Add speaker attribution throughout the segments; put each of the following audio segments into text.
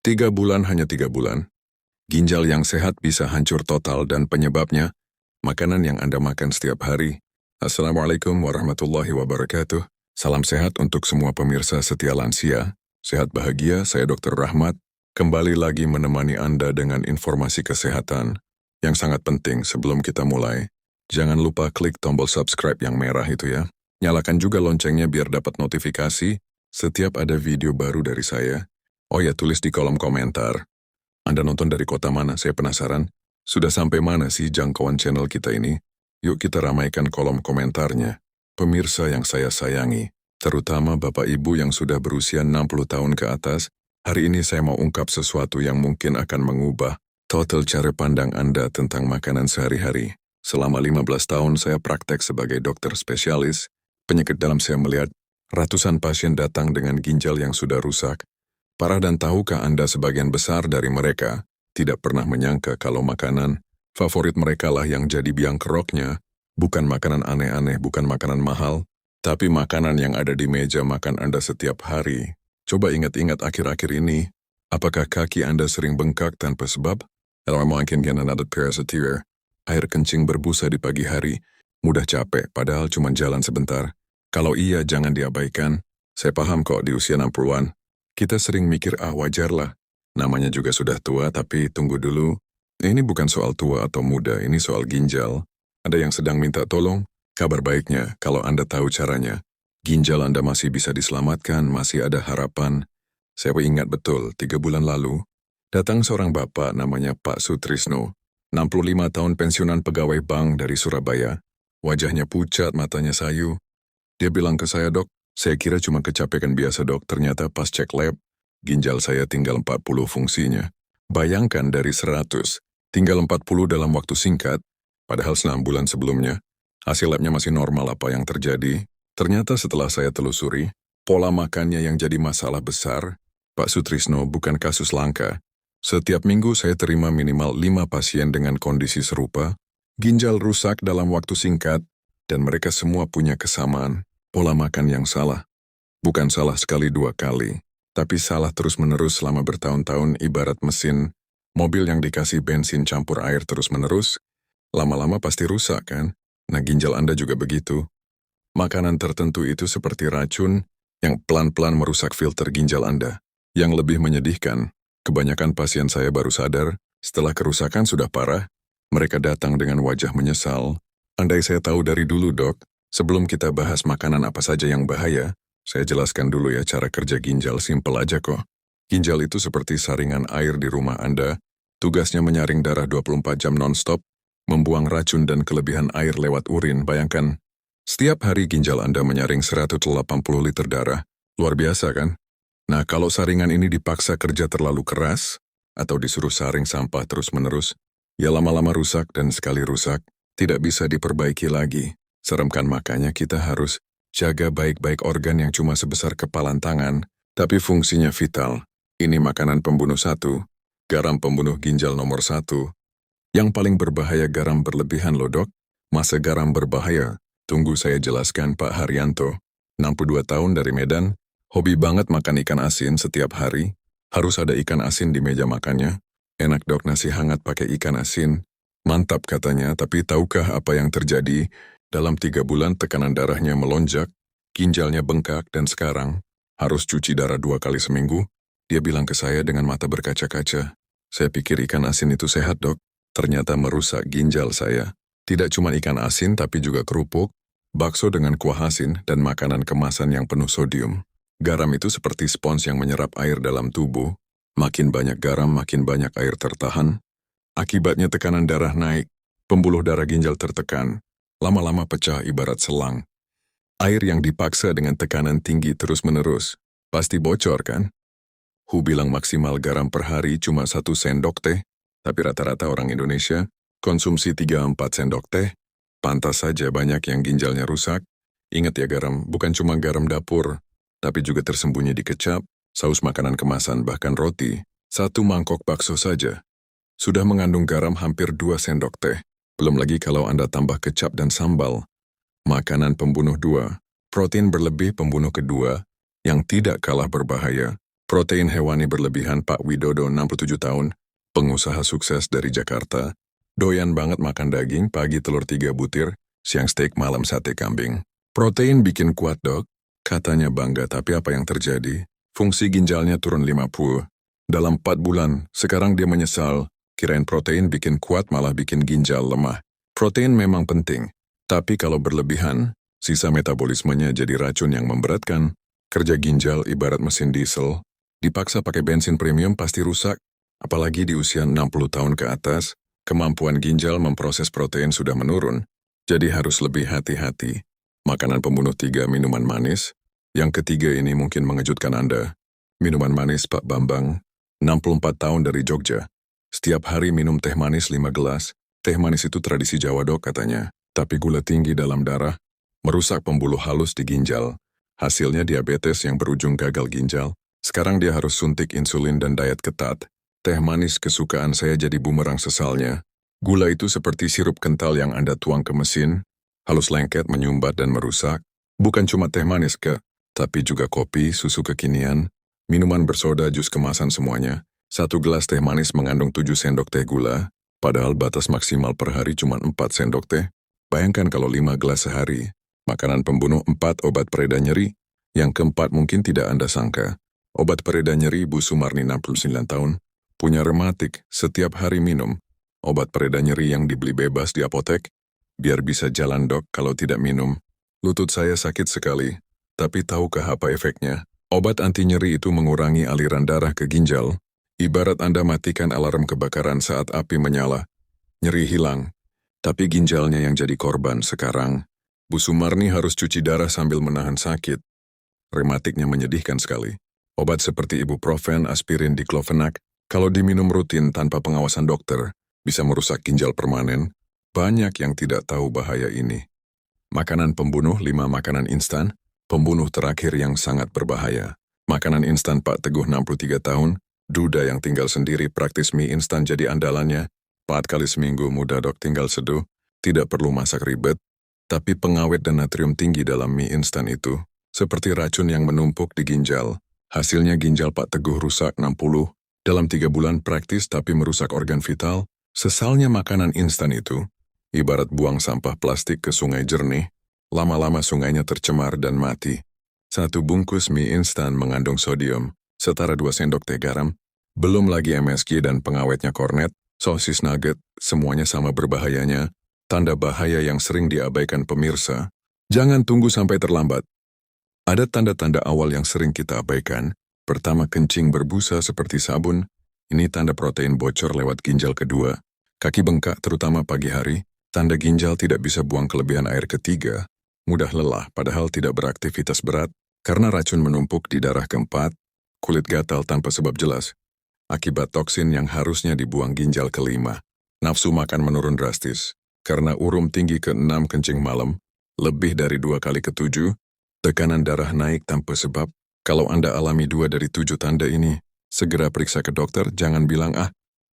Speaker 1: 3 bulan hanya 3 bulan. Ginjal yang sehat bisa hancur total dan penyebabnya makanan yang Anda makan setiap hari. Assalamualaikum warahmatullahi wabarakatuh. Salam sehat untuk semua pemirsa setia lansia. Sehat bahagia, saya Dr. Rahmat. Kembali lagi menemani Anda dengan informasi kesehatan yang sangat penting sebelum kita mulai. Jangan lupa klik tombol subscribe yang merah itu ya. Nyalakan juga loncengnya biar dapat notifikasi setiap ada video baru dari saya. Oh ya, tulis di kolom komentar. Anda nonton dari kota mana? Saya penasaran. Sudah sampai mana sih jangkauan channel kita ini? Yuk kita ramaikan kolom komentarnya. Pemirsa yang saya sayangi, terutama Bapak Ibu yang sudah berusia 60 tahun ke atas, hari ini saya mau ungkap sesuatu yang mungkin akan mengubah total cara pandang Anda tentang makanan sehari-hari. Selama 15 tahun saya praktek sebagai dokter spesialis penyakit dalam, saya melihat ratusan pasien datang dengan ginjal yang sudah rusak. Parah, dan tahukah Anda sebagian besar dari mereka tidak pernah menyangka kalau makanan favorit mereka lah yang jadi biang keroknya. Bukan makanan aneh-aneh, bukan makanan mahal, tapi makanan yang ada di meja makan Anda setiap hari. Coba ingat-ingat akhir-akhir ini, apakah kaki Anda sering bengkak tanpa sebab? Atau mungkin another parasitir, air kencing berbusa di pagi hari, mudah capek padahal cuma jalan sebentar. Kalau iya, jangan diabaikan. Saya paham kok di usia 60-an. Kita sering mikir, wajarlah. Namanya juga sudah tua, tapi tunggu dulu. Ini bukan soal tua atau muda, ini soal ginjal. Ada yang sedang minta tolong? Kabar baiknya, kalau Anda tahu caranya, ginjal Anda masih bisa diselamatkan, masih ada harapan. Saya ingat betul, 3 bulan lalu, datang seorang bapak namanya Pak Sutrisno, 65 tahun pensiunan pegawai bank dari Surabaya. Wajahnya pucat, matanya sayu. Dia bilang ke saya, "Dok, saya kira cuma kecapekan biasa, Dok. Ternyata pas cek lab, ginjal saya tinggal 40 fungsinya." Bayangkan dari 100, tinggal 40 dalam waktu singkat, padahal 6 bulan sebelumnya. Hasil labnya masih normal. Apa yang terjadi? Ternyata setelah saya telusuri, pola makannya yang jadi masalah besar. Pak Sutrisno bukan kasus langka. Setiap minggu saya terima minimal 5 pasien dengan kondisi serupa, ginjal rusak dalam waktu singkat, dan mereka semua punya kesamaan. Pola makan yang salah. Bukan salah sekali 2 kali, tapi salah terus-menerus selama bertahun-tahun, ibarat mesin mobil yang dikasih bensin campur air terus-menerus, lama-lama pasti rusak kan? Nah, ginjal Anda juga begitu. Makanan tertentu itu seperti racun yang pelan-pelan merusak filter ginjal Anda. Yang lebih menyedihkan, kebanyakan pasien saya baru sadar setelah kerusakan sudah parah, mereka datang dengan wajah menyesal. Andai saya tahu dari dulu, Dok. Sebelum kita bahas makanan apa saja yang bahaya, saya jelaskan dulu ya cara kerja ginjal, simpel aja kok. Ginjal itu seperti saringan air di rumah Anda, tugasnya menyaring darah 24 jam non-stop, membuang racun dan kelebihan air lewat urin. Bayangkan, setiap hari ginjal Anda menyaring 180 liter darah. Luar biasa kan? Nah, kalau saringan ini dipaksa kerja terlalu keras, atau disuruh saring sampah terus-menerus, ya lama-lama rusak, dan sekali rusak, tidak bisa diperbaiki lagi. Serem kan? Makanya kita harus jaga baik-baik organ yang cuma sebesar kepalan tangan, tapi fungsinya vital. Ini makanan pembunuh 1, garam pembunuh ginjal nomor 1. Yang paling berbahaya garam berlebihan loh, Dok. Masa garam berbahaya? Tunggu saya jelaskan. Pak Haryanto, 62 tahun dari Medan, hobi banget makan ikan asin setiap hari. Harus ada ikan asin di meja makannya. Enak, Dok, nasi hangat pakai ikan asin. Mantap katanya, tapi tahukah apa yang terjadi? Dalam 3 bulan tekanan darahnya melonjak, ginjalnya bengkak, dan sekarang harus cuci darah 2 kali seminggu. Dia bilang ke saya dengan mata berkaca-kaca. Saya pikir ikan asin itu sehat, Dok. Ternyata merusak ginjal saya. Tidak cuma ikan asin tapi juga kerupuk, bakso dengan kuah asin, dan makanan kemasan yang penuh sodium. Garam itu seperti spons yang menyerap air dalam tubuh. Makin banyak garam, makin banyak air tertahan. Akibatnya tekanan darah naik, pembuluh darah ginjal tertekan. Lama-lama pecah ibarat selang. Air yang dipaksa dengan tekanan tinggi terus-menerus, pasti bocor kan? Bilang maksimal garam per hari cuma 1 sendok teh, tapi rata-rata orang Indonesia konsumsi 3-4 sendok teh. Pantas saja banyak yang ginjalnya rusak. Ingat ya, garam bukan cuma garam dapur, tapi juga tersembunyi di kecap, saus makanan kemasan, bahkan roti. 1 mangkok bakso saja sudah mengandung garam hampir 2 sendok teh. Belum lagi kalau Anda tambah kecap dan sambal. Makanan pembunuh 2, protein berlebih pembunuh kedua, yang tidak kalah berbahaya, Protein hewani berlebihan. Pak Widodo 67 tahun, pengusaha sukses dari Jakarta. Doyan banget makan daging, pagi telur 3 butir, siang steak, malam sate kambing. Protein bikin kuat dok, katanya bangga, tapi apa yang terjadi? Fungsi ginjalnya turun 50. Dalam 4 bulan, sekarang dia menyesal. Kirain protein bikin kuat malah bikin ginjal lemah. Protein memang penting, tapi kalau berlebihan, sisa metabolismenya jadi racun yang memberatkan. Kerja ginjal ibarat mesin diesel, dipaksa pakai bensin premium pasti rusak. Apalagi di usia 60 tahun ke atas, kemampuan ginjal memproses protein sudah menurun. Jadi harus lebih hati-hati. Makanan pembunuh 3, minuman manis. Yang ketiga ini mungkin mengejutkan Anda. Minuman manis Pak Bambang, 64 tahun dari Jogja. Setiap hari minum teh manis 5 gelas. Teh manis itu tradisi Jawa dok katanya. Tapi gula tinggi dalam darah, merusak pembuluh halus di ginjal. Hasilnya diabetes yang berujung gagal ginjal. Sekarang dia harus suntik insulin dan diet ketat. Teh manis kesukaan saya jadi bumerang sesalnya. Gula itu seperti sirup kental yang Anda tuang ke mesin, halus lengket, menyumbat dan merusak. Bukan cuma teh manis tapi juga kopi, susu kekinian, minuman bersoda, jus kemasan semuanya. 1 gelas teh manis mengandung 7 sendok teh gula, padahal batas maksimal per hari cuma 4 sendok teh. Bayangkan kalau 5 gelas sehari. Makanan pembunuh 4, obat pereda nyeri. Yang keempat mungkin tidak Anda sangka. Obat pereda nyeri Bu Sumarni 69 tahun, punya rematik, setiap hari minum. Obat pereda nyeri yang dibeli bebas di apotek, biar bisa jalan dok kalau tidak minum. Lutut saya sakit sekali, tapi tahukah apa efeknya? Obat anti nyeri itu mengurangi aliran darah ke ginjal. Ibarat Anda matikan alarm kebakaran saat api menyala. Nyeri hilang, tapi ginjalnya yang jadi korban sekarang. Bu Sumarni harus cuci darah sambil menahan sakit. Rematiknya menyedihkan sekali. Obat seperti ibuprofen, aspirin, diclofenac, kalau diminum rutin tanpa pengawasan dokter, bisa merusak ginjal permanen. Banyak yang tidak tahu bahaya ini. Makanan pembunuh 5, makanan instan, pembunuh terakhir yang sangat berbahaya. Makanan instan Pak Teguh 63 tahun, duda yang tinggal sendiri, praktis mie instan jadi andalannya. 4 kali seminggu, mudah dok, tinggal seduh, tidak perlu masak ribet. Tapi pengawet dan natrium tinggi dalam mie instan itu, seperti racun yang menumpuk di ginjal. Hasilnya ginjal Pak Teguh rusak 60. Dalam 3 bulan praktis tapi merusak organ vital. Sesalnya makanan instan itu, ibarat buang sampah plastik ke sungai jernih. Lama-lama sungainya tercemar dan mati. 1 bungkus mie instan mengandung sodium, setara 2 sendok teh garam. Belum lagi MSG dan pengawetnya kornet, sosis nugget, semuanya sama berbahayanya. Tanda bahaya yang sering diabaikan pemirsa. Jangan tunggu sampai terlambat. Ada tanda-tanda awal yang sering kita abaikan. Pertama, kencing berbusa seperti sabun. Ini tanda protein bocor lewat ginjal. Kedua, kaki bengkak terutama pagi hari. Tanda ginjal tidak bisa buang kelebihan air. Ketiga, mudah lelah padahal tidak beraktivitas berat karena racun menumpuk di darah. Keempat, kulit gatal tanpa sebab jelas. Akibat toksin yang harusnya dibuang ginjal. Kelima, nafsu makan menurun drastis. Karena urum tinggi. Ke-6, kencing malam, lebih dari 2 kali. Ke-7, tekanan darah naik tanpa sebab. Kalau Anda alami 2 dari 7 tanda ini, segera periksa ke dokter, jangan bilang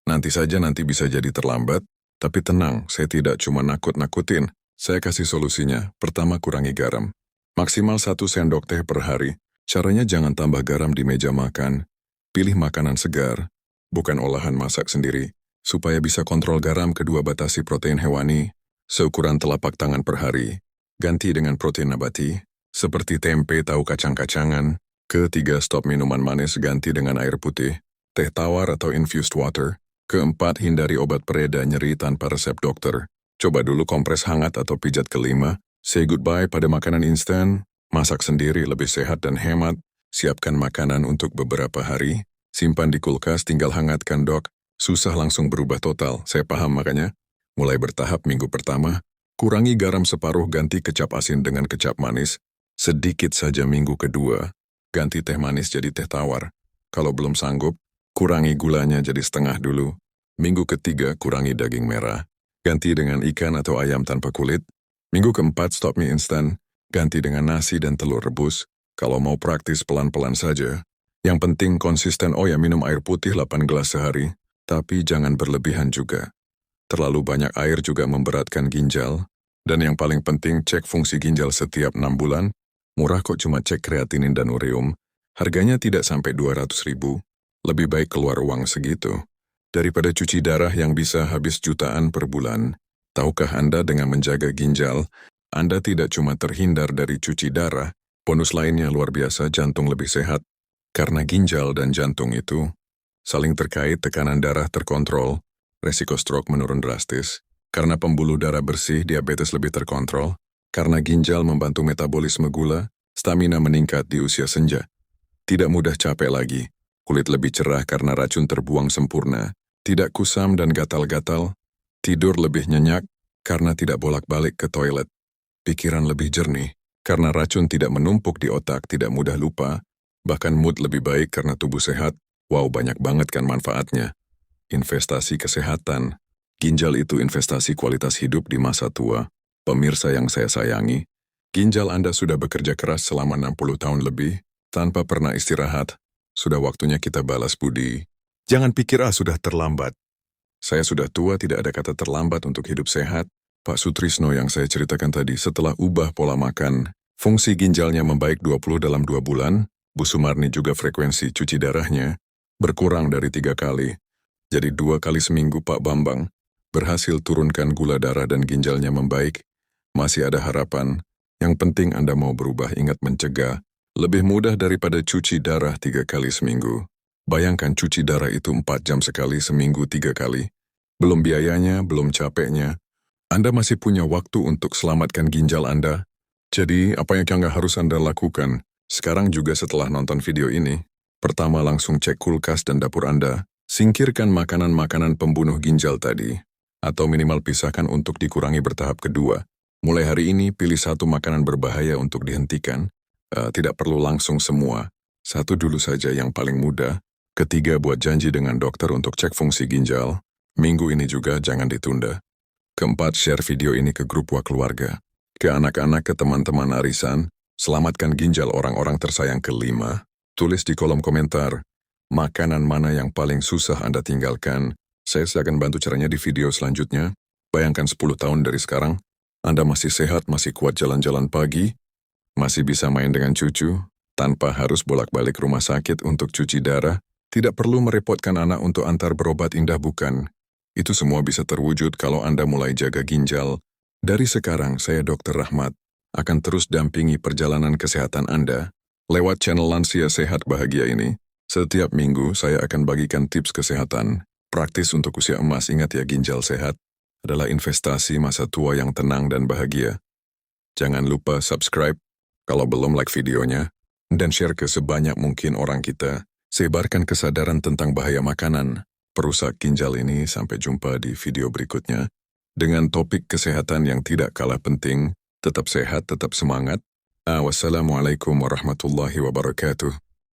Speaker 1: nanti saja, nanti bisa jadi terlambat. Tapi tenang, saya tidak cuma nakut-nakutin, saya kasih solusinya. Pertama, kurangi garam. Maksimal 1 sendok teh per hari. Caranya jangan tambah garam di meja makan. Pilih makanan segar, bukan olahan masak sendiri. Supaya bisa kontrol garam. Kedua, batasi protein hewani, seukuran telapak tangan per hari. Ganti dengan protein nabati, seperti tempe, tahu, kacang-kacangan. Ketiga, stop minuman manis, ganti dengan air putih, teh tawar atau infused water. Keempat, hindari obat pereda nyeri tanpa resep dokter. Coba dulu kompres hangat atau pijat. Kelima, say goodbye pada makanan instan. Masak sendiri lebih sehat dan hemat. Siapkan makanan untuk beberapa hari. Simpan di kulkas, tinggal hangatkan dok. Susah langsung berubah total, saya paham makanya. Mulai bertahap. Minggu pertama, kurangi garam separuh, ganti kecap asin dengan kecap manis. Sedikit saja. Minggu kedua, ganti teh manis jadi teh tawar. Kalau belum sanggup, kurangi gulanya jadi setengah dulu. Minggu ketiga, kurangi daging merah. Ganti dengan ikan atau ayam tanpa kulit. Minggu keempat, stop mie instan. Ganti dengan nasi dan telur rebus. Kalau mau praktis, pelan-pelan saja. Yang penting konsisten. Oh ya, minum air putih 8 gelas sehari. Tapi jangan berlebihan juga. Terlalu banyak air juga memberatkan ginjal. Dan yang paling penting, cek fungsi ginjal setiap 6 bulan. Murah kok, cuma cek kreatinin dan ureum. Harganya tidak sampai 200.000, lebih baik keluar uang segitu. Daripada cuci darah yang bisa habis jutaan per bulan. Tahukah Anda dengan menjaga ginjal, Anda tidak cuma terhindar dari cuci darah, bonus lainnya luar biasa, jantung lebih sehat. Karena ginjal dan jantung itu saling terkait, tekanan darah terkontrol, resiko stroke menurun drastis. Karena pembuluh darah bersih, diabetes lebih terkontrol. Karena ginjal membantu metabolisme gula, stamina meningkat di usia senja. Tidak mudah capek lagi, kulit lebih cerah karena racun terbuang sempurna, tidak kusam dan gatal-gatal, tidur lebih nyenyak karena tidak bolak-balik ke toilet, pikiran lebih jernih karena racun tidak menumpuk di otak, tidak mudah lupa, bahkan mood lebih baik karena tubuh sehat. Wow, banyak banget kan manfaatnya. Investasi kesehatan, ginjal itu investasi kualitas hidup di masa tua. Pemirsa yang saya sayangi, ginjal Anda sudah bekerja keras selama 60 tahun lebih, tanpa pernah istirahat. Sudah waktunya kita balas budi. Jangan pikir sudah terlambat. Saya sudah tua, tidak ada kata terlambat untuk hidup sehat. Pak Sutrisno yang saya ceritakan tadi, setelah ubah pola makan, fungsi ginjalnya membaik 20 dalam 2 bulan, Bu Sumarni juga frekuensi cuci darahnya berkurang dari 3 kali. Jadi 2 kali seminggu Pak Bambang berhasil turunkan gula darah dan ginjalnya membaik. Masih ada harapan. Yang penting Anda mau berubah, ingat mencegah. Lebih mudah daripada cuci darah 3 kali seminggu. Bayangkan cuci darah itu 4 jam sekali, seminggu 3 kali. Belum biayanya, belum capeknya. Anda masih punya waktu untuk selamatkan ginjal Anda. Jadi, apa yang harus Anda lakukan? Sekarang juga setelah nonton video ini, pertama langsung cek kulkas dan dapur Anda. Singkirkan makanan-makanan pembunuh ginjal tadi. Atau minimal pisahkan untuk dikurangi bertahap kedua. Mulai hari ini, pilih satu makanan berbahaya untuk dihentikan. Tidak perlu langsung semua. Satu dulu saja yang paling mudah. Ketiga, buat janji dengan dokter untuk cek fungsi ginjal. Minggu ini juga jangan ditunda. Keempat, share video ini ke grup keluarga. Ke anak-anak, ke teman-teman arisan. Selamatkan ginjal orang-orang tersayang. Kelima, tulis di kolom komentar. Makanan mana yang paling susah Anda tinggalkan? Saya akan bantu caranya di video selanjutnya. Bayangkan 10 tahun dari sekarang, Anda masih sehat, masih kuat jalan-jalan pagi, masih bisa main dengan cucu, tanpa harus bolak-balik rumah sakit untuk cuci darah, tidak perlu merepotkan anak untuk antar berobat, indah bukan? Itu semua bisa terwujud kalau Anda mulai jaga ginjal. Dari sekarang, saya Dr. Rahmat, akan terus dampingi perjalanan kesehatan Anda, lewat channel Lansia Sehat Bahagia ini. Setiap minggu, saya akan bagikan tips kesehatan, praktis untuk usia emas. Ingat ya, ginjal sehat adalah investasi masa tua yang tenang dan bahagia. Jangan lupa subscribe, kalau belum like videonya, dan share ke sebanyak mungkin orang kita. Sebarkan kesadaran tentang bahaya makanan perusak ginjal ini. Sampai jumpa di video berikutnya, dengan topik kesehatan yang tidak kalah penting. Tetap sehat, tetap semangat. Wassalamualaikum warahmatullahi wabarakatuh.